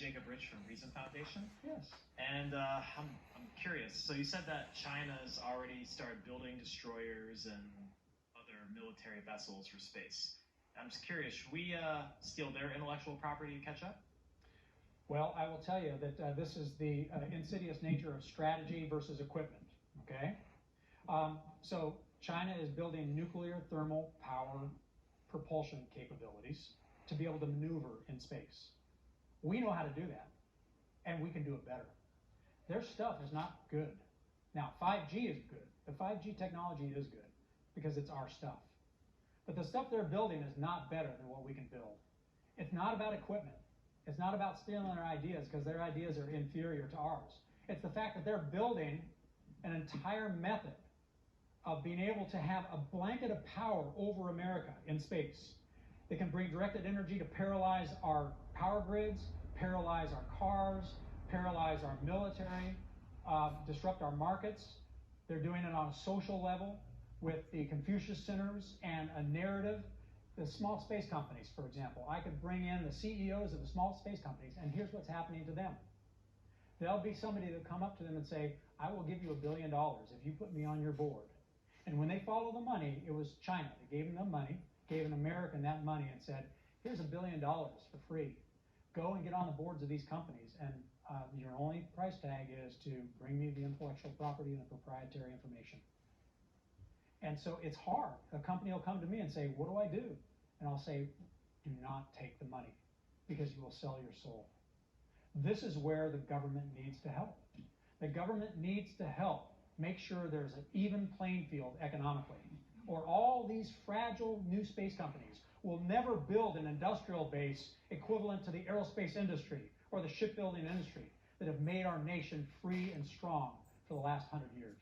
Jacob Rich from Reason Foundation. Yes. And I'm curious. So you said that China's already started building destroyers and other military vessels for space. I'm just curious, should we steal their intellectual property to catch up? Well, I will tell you that this is the insidious nature of strategy versus equipment, okay? So China is building nuclear thermal power propulsion capabilities to be able to maneuver in space. We know how to do that, and we can do it better. Their stuff is not good. Now, 5G is good. The 5G technology is good because it's our stuff. But the stuff they're building is not better than what we can build. It's not about equipment. It's not about stealing our ideas because their ideas are inferior to ours. It's the fact that they're building an entire method of being able to have a blanket of power over America in space. They can bring directed energy to paralyze our power grids, paralyze our cars, paralyze our military, disrupt our markets. They're doing it on a social level with the Confucius Centers and a narrative. The small space companies, for example, I could bring in the CEOs of the small space companies, and here's what's happening to them. There'll be somebody that come up to them and say, I will give you $1 billion if you put me on your board. And when they follow the money, it was China. They gave them the money, gave an American that money and said, here's $1 billion for free. Go and get on the boards of these companies, and your only price tag is to bring me the intellectual property and the proprietary information. And so it's hard. A company will come to me and say, what do I do? And I'll say, do not take the money because you will sell your soul. This is where the government needs to help. The government needs to help make sure there's an even playing field economically, or all these fragile new space companies will never build an industrial base equivalent to the aerospace industry or the shipbuilding industry that have made our nation free and strong for the last 100 years.